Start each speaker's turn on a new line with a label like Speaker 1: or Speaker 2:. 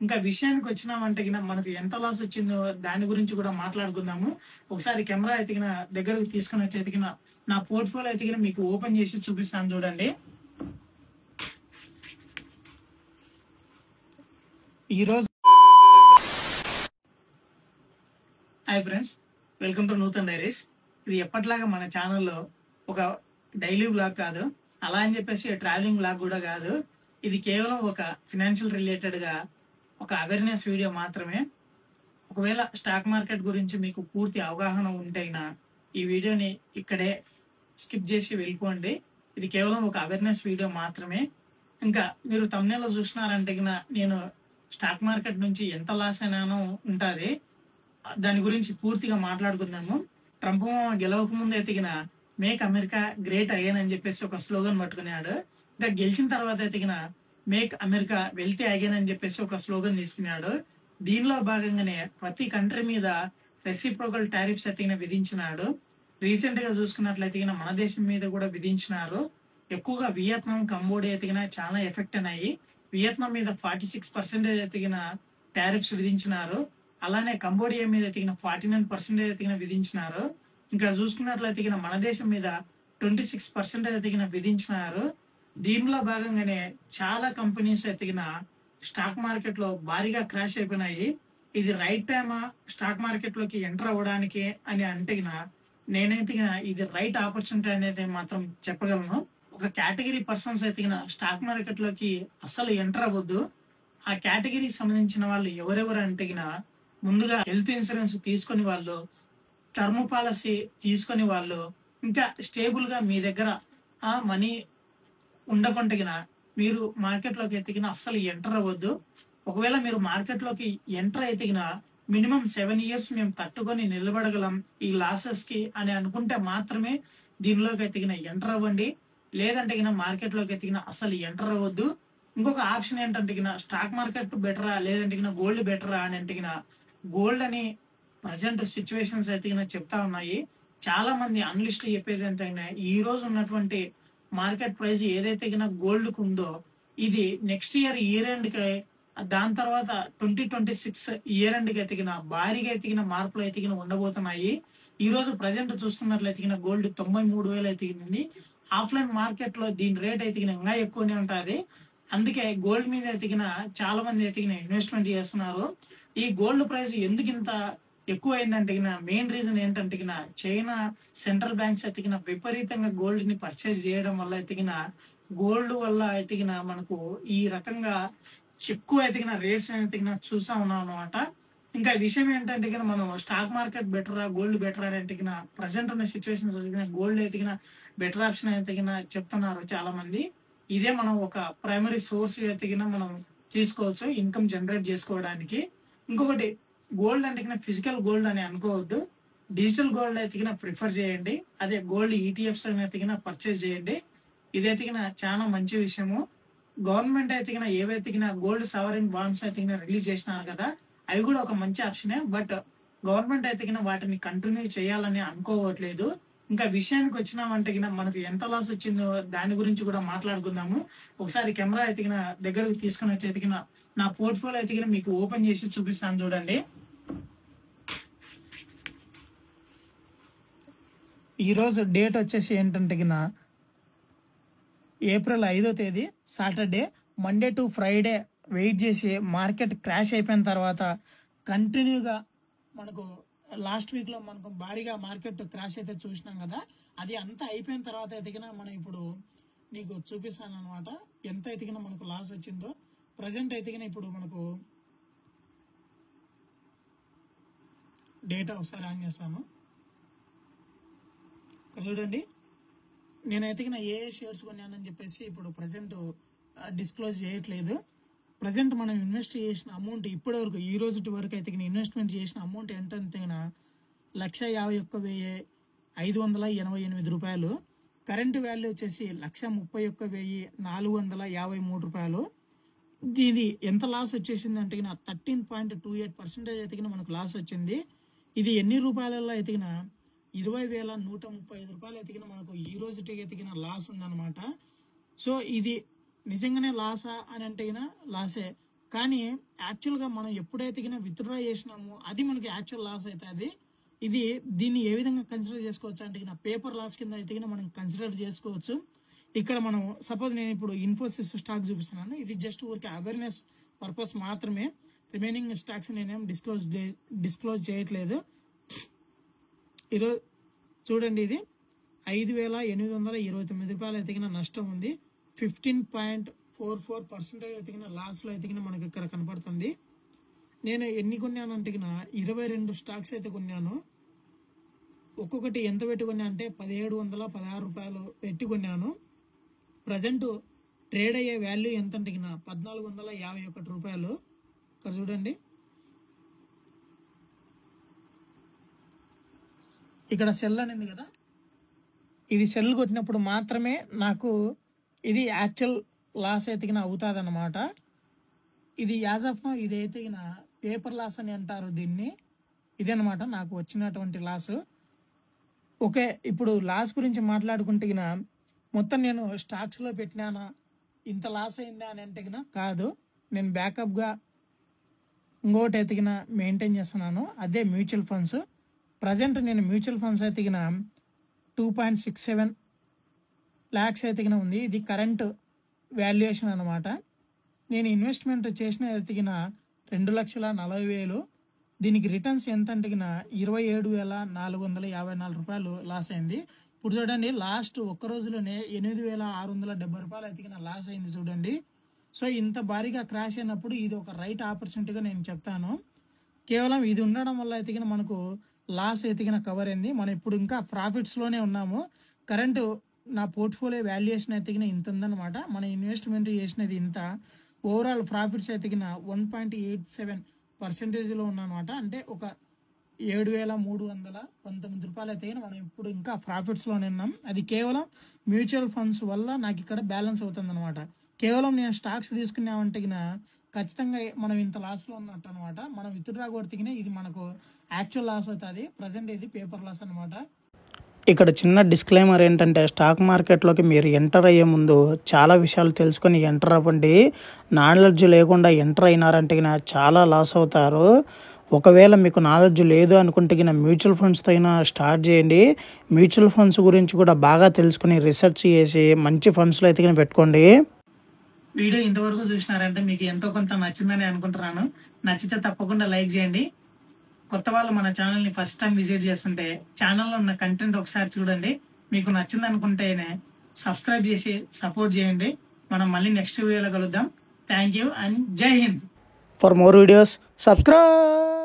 Speaker 1: ఇంకా విషయానికి వచ్చినామంటే మనకు ఎంత లాస్ వచ్చిందో దాని గురించి కూడా మాట్లాడుకుందాము. ఒకసారి కెమెరా ఎతికిన దగ్గరకు తీసుకొని వచ్చి ఎతికిన నా పోర్ట్ఫోలియో ఎతికిన మీకు ఓపెన్ చేసి చూపిస్తాను చూడండి. ఈరోజు hi friends, welcome to Nutan diaries. ఇది ఎప్పట్లాగా మన ఛానల్లో ఒక డైలీ వ్లాగ్ కాదు, అలా అని చెప్పేసి ట్రావెలింగ్ వ్లాగ్ కూడా కాదు. ఇది కేవలం ఒక ఫినాన్షియల్ రిలేటెడ్ గా ఒక అవేర్నెస్ వీడియో మాత్రమే. ఒకవేళ స్టాక్ మార్కెట్ గురించి మీకు పూర్తి అవగాహన ఉంటేనా ఈ వీడియోని ఇక్కడే స్కిప్ చేసి వెళ్ళిపోండి. ఇది కేవలం ఒక అవేర్నెస్ వీడియో మాత్రమే. ఇంకా మీరు తమ్నేలో చూసినారంటే నేను స్టాక్ మార్కెట్ నుంచి ఎంత లాస్ అయినానో ఉంటుంది, దాని గురించి పూర్తిగా మాట్లాడుకుందాము. ట్రంప్ మామ గెలవక ముందు ఎతికిన మేక్ అమెరికా గ్రేట్ అగైన్ అని చెప్పేసి ఒక స్లోగన్ పట్టుకున్నాడు. ఇంకా గెలిచిన తర్వాత ఎతికిన మేక్ అమెరికా వెల్తీ అగైన్ అని చెప్పేసి ఒక స్లోగన్ తీసుకున్నాడు. దీనిలో భాగంగానే ప్రతి కంట్రీ మీద రెసిప్రోకల్ టారిఫ్స్ ఎతికిన విధించినాడు. రీసెంట్ గా చూసుకున్నట్లయితే మన దేశం మీద కూడా విధించినారు. ఎక్కువగా వియత్నాం, కంబోడియా ఎతికిన చాలా ఎఫెక్ట్ అయినాయి. వియత్నాం మీద 46% ఎతికిన టారిఫ్స్ విధించినారు. అలానే కంబోడియా మీద ఎతికిన 49% ఎతికిన విధించినారు. ఇంకా చూసుకున్నట్లయితే మన దేశం మీద 26% ఎతికిన విధించినారు. దీనిలో భాగంగానే చాలా కంపెనీస్ ఎతికిన స్టాక్ మార్కెట్ లో భారీగా క్రాష్ అయిపోయినాయి. ఇది రైట్ టైమా స్టాక్ మార్కెట్ లోకి ఎంటర్ అవ్వడానికి అని అంటే నేనైతే ఇది రైట్ ఆపర్చునిటీ అనేది మాత్రం చెప్పగలను. ఒక కేటగిరీ పర్సన్స్ అయితే స్టాక్ మార్కెట్ లోకి అస్సలు ఎంటర్ అవ్వద్దు. ఆ కేటగిరీకి సంబంధించిన వాళ్ళు ఎవరెవరు అంటే ముందుగా హెల్త్ ఇన్సూరెన్స్ తీసుకొని వాళ్ళు, టర్మ్ పాలసీ తీసుకొని వాళ్ళు, ఇంకా స్టేబుల్ గా మీ దగ్గర ఆ మనీ ఉండకుంటే మీరు మార్కెట్ లోకి ఎత్తికిన అస్సలు ఎంటర్ అవ్వద్దు. ఒకవేళ మీరు మార్కెట్ లోకి ఎంటర్ అయితే మినిమం 7 years మేము తట్టుకొని నిలబడగలం ఈ లాసెస్ కి అని అనుకుంటే మాత్రమే దీనిలోకి ఎత్తికిన ఎంటర్ అవ్వండి. లేదంటే మార్కెట్ లోకి ఎత్తికిన అసలు ఎంటర్ అవ్వద్దు. ఇంకొక ఆప్షన్ ఏంటంటే స్టాక్ మార్కెట్ బెటరా లేదంటే గోల్డ్ బెటరా అని అంటే గోల్డ్ అని ప్రజెంట్ సిచ్యువేషన్స్ అయితే చెప్తా ఉన్నాయి. చాలా మంది అనలిస్ట్ చెప్పేది ఏంటంటే ఈ రోజు ఉన్నటువంటి మార్కెట్ ప్రైస్ ఏదైతే గోల్డ్ కు ఉందో ఇది నెక్స్ట్ ఇయర్ ఎండ్ కి, దాని తర్వాత 2026 ఇయర్ ఎండ్ కి ఎతికిన భారీగా ఎతికిన మార్పులు ఎతికిన ఉండబోతున్నాయి. ఈ రోజు ప్రజెంట్ చూసుకున్నట్లయితే గోల్డ్ 93,000 ఎతికింది. ఆఫ్లైన్ మార్కెట్ లో దీని రేట్ ఎతికిన ఇంకా ఎక్కువనే ఉంటుంది. అందుకే గోల్డ్ మీద ఎతికిన చాలా మంది ఎతికిన ఇన్వెస్ట్మెంట్ చేస్తున్నారు. ఈ గోల్డ్ ప్రైస్ ఎందుకు ఇంత ఎక్కువ అయిందంటే మెయిన్ రీజన్ ఏంటంటే చైనా సెంట్రల్ బ్యాంక్స్ ఎతికిన విపరీతంగా గోల్డ్ ని పర్చేస్ చేయడం వల్ల ఎతికిన గోల్డ్ వల్ల ఎతికిన మనకు ఈ రకంగా ఎక్కువ ఎతికిన రేట్స్ ఎతికిన చూసా ఉన్నాం అనమాట. ఇంకా విషయం ఏంటంటే మనం స్టాక్ మార్కెట్ బెటరా గోల్డ్ బెటరా అంటే ప్రజెంట్ ఉన్న సిచ్యువేషన్స్ గోల్డ్ ఎతికిన బెటర్ ఆప్షన్ ఎతికిన చెప్తున్నారు చాలా మంది. ఇదే మనం ఒక ప్రైమరీ సోర్స్ ఎతికిన మనం తీసుకోవచ్చు ఇన్కమ్ జనరేట్ చేసుకోవడానికి. ఇంకొకటి గోల్డ్ అంటే ఫిజికల్ గోల్డ్ అని అనుకోవద్దు, డిజిటల్ గోల్డ్ అయితే ప్రిఫర్ చేయండి. అదే గోల్డ్ ఈటీఎఫ్స్ అయితే పర్చేస్ చేయండి. ఇదైతే చాలా మంచి విషయము. గవర్నమెంట్ అయితే ఏవైతే గోల్డ్ సావరిన్ బాండ్స్ అయితే రిలీజ్ చేసినారు కదా, అవి కూడా ఒక మంచి ఆప్షనే. బట్ గవర్నమెంట్ అయితే వాటిని కంటిన్యూ చేయాలని అనుకోవట్లేదు. ఇంకా విషయానికి వచ్చినామంటే మనకు ఎంత లాస్ వచ్చిందో దాని గురించి కూడా మాట్లాడుకుందాము. ఒకసారి కెమెరా అయితే దగ్గరకు తీసుకొని వచ్చి అయితే నా పోర్ట్ఫోలియో అయితే మీకు ఓపెన్ చేసి చూపిస్తాను చూడండి. ఈరోజు డేట్ వచ్చేసి ఏంటంటే ఏప్రిల్ 5వ తేదీ Saturday. Monday to Friday wait చేసి మార్కెట్ క్రాష్ అయిపోయిన తర్వాత కంటిన్యూగా మనకు లాస్ట్ వీక్ లో మనకు భారీగా మార్కెట్ క్రాష్ అయితే చూసినాం కదా, అది అంతా అయిపోయిన తర్వాత ఎతికినా మనం ఇప్పుడు నీకు చూపిస్తాను అనమాట ఎంత ఎతికినా మనకు లాస్ వచ్చిందో. ప్రజెంట్ ఎతికిన ఇప్పుడు మనకు డేటా ఒకసారి ఆన్ చేస్తాను. చూడండి, నేనైతే ఏ షేర్స్ కొన్నానని చెప్పేసి ఇప్పుడు ప్రజెంట్ డిస్క్లోజ్ చేయట్లేదు. ప్రజెంట్ మనం ఇన్వెస్ట్ చేసిన అమౌంట్ ఇప్పటి వరకు ఈ రోజు వరకు అయితే ఇన్వెస్ట్మెంట్ చేసిన అమౌంట్ ఎంత అంటే 151,588 రూపాయలు. కరెంట్ వాల్యూ వచ్చేసి 131,453 రూపాయలు. ఇది ఎంత లాస్ వచ్చేసింది అంటే 13.28% అయితే మనకు లాస్ వచ్చింది. ఇది ఎన్ని రూపాయలలో అయితే 20,135 రూపాయలు ఎతికిన మనకు ఈ రోజుకి ఎతికిన లాస్ ఉందన్నమాట. సో ఇది నిజంగానే లాసా అని అంటే లాసే. కానీ యాక్చువల్గా మనం ఎప్పుడైతే విత్డ్రా చేసినామో అది మనకి యాక్చువల్ లాస్ అవుతుంది. దీన్ని ఏ విధంగా కన్సిడర్ చేసుకోవచ్చు అంటే పేపర్ లాస్ కింద అయితే మనం కన్సిడర్ చేసుకోవచ్చు. ఇక్కడ మనం సపోజ్ నేను ఇప్పుడు ఇన్ఫోసిస్ స్టాక్ చూపిస్తున్నాను. ఇది జస్ట్ ఊరికి అవేర్నెస్ పర్పస్ మాత్రమే. రిమైనింగ్ స్టాక్స్ నేనేం డిస్క్లోజ్ చేయట్లేదు. ఈరోజు చూడండి, ఇది 5,829 రూపాయలు అయితే నష్టం ఉంది. 15.44% అయితే లాస్ లో అయితే మనకి ఇక్కడ కనపడుతుంది. నేను ఎన్ని కొన్నాను అంటే 22 స్టాక్స్ అయితే కొన్నాను. ఒక్కొక్కటి ఎంత పెట్టి కొన్నా అంటే 1,716 రూపాయలు పెట్టి కొన్నాను. ప్రజెంట్ ట్రేడ్ అయ్యే వాల్యూ ఎంత అంటే 1,451 రూపాయలు. ఇక్కడ చూడండి, ఇక్కడ సెల్ అనేది కదా, ఇది సెల్ కొట్టినప్పుడు మాత్రమే నాకు ఇది యాక్చువల్ లాస్ అయితే అవుతుంది అన్నమాట. ఇది యాజ్ ఆఫ్ నో ఇదైతే పేపర్ లాస్ అని అంటారు దీన్ని. ఇదనమాట నాకు వచ్చినటువంటి లాస్. ఓకే, ఇప్పుడు లాస్ గురించి మాట్లాడుకుంటే మొత్తం నేను స్టాక్స్లో పెట్టినానా ఇంత లాస్ అయిందా అని అంటే కాదు. నేను బ్యాకప్గా ఇంకోటి అయితే మెయింటైన్ చేస్తున్నాను, అదే మ్యూచువల్ ఫండ్స్. ప్రజెంట్ నేను మ్యూచువల్ ఫండ్స్ అయితే 2.67 lakhs అయితే ఉంది. ఇది కరెంట్ వాల్యుయేషన్ అనమాట. నేను ఇన్వెస్ట్మెంట్ చేసిన అయితే 2,40,40,000. దీనికి రిటర్న్స్ ఎంత అంటే 27,454 రూపాయలు లాస్ అయింది. ఇప్పుడు చూడండి, లాస్ట్ ఒక్క రోజులోనే 8,670 రూపాయలు అయితే లాస్ అయింది చూడండి. సో ఇంత భారీగా క్రాష్ అయినప్పుడు ఇది ఒక రైట్ ఆపర్చునిటీగా నేను చెప్తాను. కేవలం ఇది ఉండడం వల్ల అయితే మనకు లాస్ అయితే కవర్ అయింది. మనం ఇప్పుడు ఇంకా ప్రాఫిట్స్లోనే ఉన్నాము. కరెంట్ నా పోర్ట్ఫోలియో వాల్యుయేషన్ అయితే ఇంత ఉందన్నమాట. మన ఇన్వెస్ట్మెంట్ చేసినది ఇంత. ఓవరాల్ ప్రాఫిట్స్ అయితే 1.87% ఉన్నమాట. అంటే ఒక 7,319 రూపాయలు అయితే మనం ఇప్పుడు ఇంకా ప్రాఫిట్స్లోనే ఉన్నాం. అది కేవలం మ్యూచువల్ ఫండ్స్ వల్ల నాకు ఇక్కడ బ్యాలెన్స్ అవుతుంది అనమాట. కేవలం నేను స్టాక్స్ తీసుకున్నామంటే ఖచ్చితంగా మనం ఇంత లాస్లో ఉన్నట్టు అనమాట. మనం విత్డ్రా కొడితే ఇది మనకు యాక్చువల్ లాస్ అవుతుంది. ప్రజెంట్ ఇది పేపర్ లాస్ అనమాట.
Speaker 2: ఇక్కడ చిన్న డిస్క్లైమర్ ఏంటంటే, స్టాక్ మార్కెట్లోకి మీరు ఎంటర్ అయ్యే ముందు చాలా విషయాలు తెలుసుకొని ఎంటర్ అవ్వండి. నాలెడ్జ్ లేకుండా ఎంటర్ అయినారంటే చాలా లాస్ అవుతారు. ఒకవేళ మీకు నాలెడ్జ్ లేదు అనుకుంటే మ్యూచువల్ ఫండ్స్తో అయినా స్టార్ట్ చేయండి. మ్యూచువల్ ఫండ్స్ గురించి కూడా బాగా తెలుసుకుని రీసెర్చ్ చేసి మంచి ఫండ్స్లో అయితే పెట్టుకోండి.
Speaker 1: వీడియో ఇంతవరకు చూసినారంటే మీకు ఎంతో కొంత నచ్చిందని అనుకుంటున్నాను. నచ్చితే తప్పకుండా లైక్ చేయండి. కొత్త వాళ్ళు మన ఛానల్ని ఫస్ట్ టైం విజిట్ చేస్తుంటే ఛానల్లో ఉన్న కంటెంట్ ఒకసారి చూడండి. మీకు నచ్చింది అనుకుంటేనే సబ్స్క్రైబ్ చేసి సపోర్ట్ చేయండి. మనం మళ్ళీ నెక్స్ట్ వీడియోలో కలుద్దాం. థ్యాంక్ యూ అండ్ జై Hind.
Speaker 2: For more videos subscribe.